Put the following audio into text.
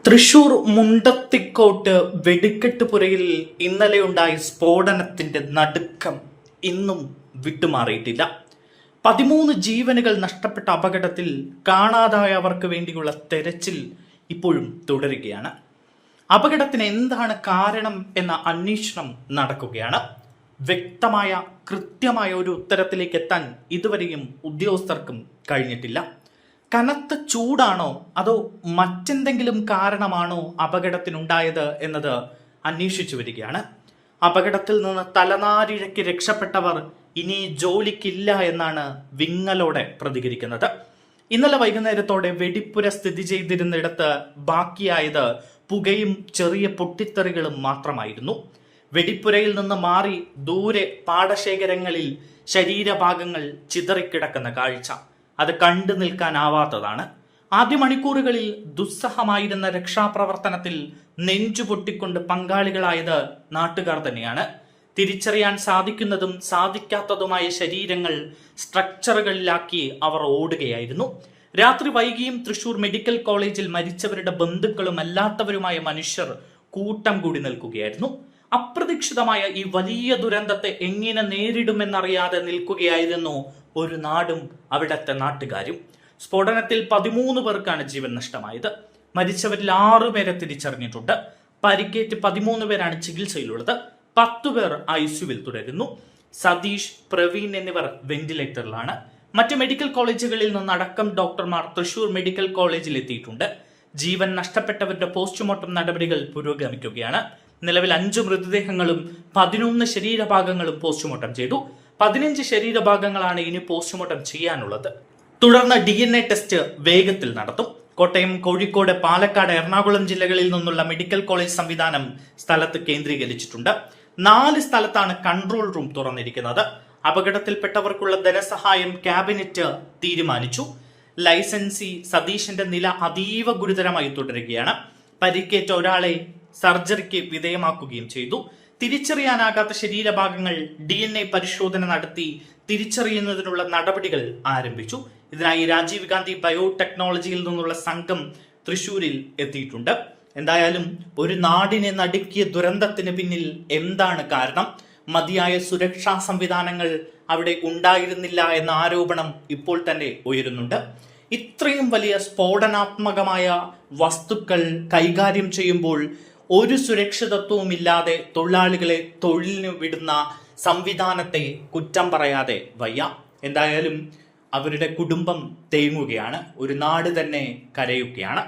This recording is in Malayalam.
തൃശൂർ മുണ്ടത്തിക്കോട്ട് വെടിക്കെട്ട് പുരയിൽ ഇന്നലെയുണ്ടായ സ്ഫോടനത്തിന്റെ നടുക്കം ഇന്നും വിട്ടുമാറിയിട്ടില്ല. 13 ജീവനുകൾ നഷ്ടപ്പെട്ട അപകടത്തിൽ കാണാതായവർക്ക് വേണ്ടിയുള്ള തെരച്ചിൽ ഇപ്പോഴും തുടരുകയാണ്. അപകടത്തിന് എന്താണ് കാരണം എന്ന അന്വേഷണം നടക്കുകയാണ്. വ്യക്തമായ കൃത്യമായ ഒരു ഉത്തരത്തിലേക്ക് എത്താൻ ഇതുവരെയും ഉദ്യോഗസ്ഥർക്കും കഴിഞ്ഞിട്ടില്ല. കനത്ത ചൂടാണോ അതോ മറ്റെന്തെങ്കിലും കാരണമാണോ അപകടത്തിനുണ്ടായത് എന്നത് അന്വേഷിച്ചു വരികയാണ്. അപകടത്തിൽ നിന്ന് തലനാരിഴയ്ക്ക് രക്ഷപ്പെട്ടവർ ഇനി ജോലിക്കില്ല എന്നാണ് വിങ്ങലോടെ പ്രതികരിക്കുന്നത്. ഇന്നലെ വൈകുന്നേരത്തോടെ വെടിപ്പുര സ്ഥിതി ചെയ്തിരുന്നിടത്ത് ബാക്കിയായത് പുകയും ചെറിയ പൊട്ടിത്തെറികളും മാത്രമായിരുന്നു. വെടിപ്പുരയിൽ നിന്ന് മാറി ദൂരെ പാടശേഖരങ്ങളിൽ ശരീരഭാഗങ്ങൾ ചിതറിക്കിടക്കുന്ന കാഴ്ച അത് കണ്ടു നിൽക്കാനാവാത്തതാണ്. ആദ്യ മണിക്കൂറുകളിൽ ദുസ്സഹമായിരുന്ന രക്ഷാപ്രവർത്തനത്തിൽ നെഞ്ചുപൊട്ടിക്കൊണ്ട് പങ്കാളികളായത് നാട്ടുകാർ തന്നെയാണ്. തിരിച്ചറിയാൻ സാധിക്കുന്നതും സാധിക്കാത്തതുമായ ശരീരങ്ങൾ സ്ട്രക്ചറുകളിലാക്കി അവർ ഓടുകയായിരുന്നു. രാത്രി വൈകിയും തൃശൂർ മെഡിക്കൽ കോളേജിൽ മരിച്ചവരുടെ ബന്ധുക്കളും അല്ലാത്തവരുമായ മനുഷ്യർ കൂട്ടം കൂടി നിൽക്കുകയായിരുന്നു. അപ്രതീക്ഷിതമായ ഈ വലിയ ദുരന്തത്തെ എങ്ങനെ നേരിടുമെന്നറിയാതെ നിൽക്കുകയായിരുന്നു ഒരു നാടും അവിടത്തെ നാട്ടുകാരും. സ്ഫോടനത്തിൽ 13 പേർക്കാണ് ജീവൻ നഷ്ടമായത്. മരിച്ചവരിൽ 6 പേരെ തിരിച്ചറിഞ്ഞിട്ടുണ്ട്. പരിക്കേറ്റ് 13 പേരാണ് ചികിത്സയിലുള്ളത്. 10 പേർ ഐസിയുവിൽ തുടരുന്നു. സതീഷ്, പ്രവീൺ എന്നിവർ വെന്റിലേറ്ററിലാണ്. മറ്റ് മെഡിക്കൽ കോളേജുകളിൽ നിന്നടക്കം ഡോക്ടർമാർ തൃശൂർ മെഡിക്കൽ കോളേജിൽ എത്തിയിട്ടുണ്ട്. ജീവൻ നഷ്ടപ്പെട്ടവരുടെ പോസ്റ്റ്മോർട്ടം നടപടികൾ പുരോഗമിക്കുകയാണ്. നിലവിൽ 5 മൃതദേഹങ്ങളും 11 ശരീരഭാഗങ്ങളും പോസ്റ്റ്മോർട്ടം ചെയ്തു. 15 ശരീരഭാഗങ്ങളാണ് ഇനി പോസ്റ്റ്മോർട്ടം ചെയ്യാനുള്ളത്. തുടർന്ന് DNA ടെസ്റ്റ് വേഗത്തിൽ നടത്തും. കോട്ടയം, കോഴിക്കോട്, പാലക്കാട്, എറണാകുളം ജില്ലകളിൽ നിന്നുള്ള മെഡിക്കൽ കോളേജ് സംവിധാനം സ്ഥലത്ത് കേന്ദ്രീകരിച്ചിട്ടുണ്ട്. 4 സ്ഥലത്താണ് കൺട്രോൾ റൂം തുറന്നിരിക്കുന്നത്. അപകടത്തിൽപ്പെട്ടവർക്കുള്ള ധനസഹായം ക്യാബിനറ്റ് തീരുമാനിച്ചു. ലൈസൻസി സതീഷിന്റെ നില അതീവ ഗുരുതരമായി തുടരുകയാണ്. പരിക്കേറ്റ ഒരാളെ സർജറിക്ക് വിധേയമാക്കുകയും ചെയ്തു. തിരിച്ചറിയാനാകാത്ത ശരീരഭാഗങ്ങൾ DNA പരിശോധന നടത്തി തിരിച്ചറിയുന്നതിനുള്ള നടപടികൾ ആരംഭിച്ചു. ഇതിനായി രാജീവ് ഗാന്ധി ബയോടെക്നോളജിയിൽ നിന്നുള്ള സംഘം തൃശൂരിൽ എത്തിയിട്ടുണ്ട്. എന്തായാലും ഒരു നാടിനെ നടുക്കിയ ദുരന്തത്തിന് പിന്നിൽ എന്താണ് കാരണം? മതിയായ സുരക്ഷാ സംവിധാനങ്ങൾ അവിടെ ഉണ്ടായിരുന്നില്ല എന്ന ആരോപണം ഇപ്പോൾ തന്നെ ഉയരുന്നുണ്ട്. ഇത്രയും വലിയ സ്ഫോടനാത്മകമായ വസ്തുക്കൾ കൈകാര്യം ചെയ്യുമ്പോൾ ഒരു സുരക്ഷിതത്വവും ഇല്ലാതെ തൊഴിലാളികളെ തൊഴിലിന് വിടുന്ന സംവിധാനത്തെ കുറ്റം പറയാതെ വയ്യ. എന്തായാലും അവരുടെ കുടുംബം തേങ്ങുകയാണ്. ഒരു നാട് തന്നെ കരയുകയാണ്.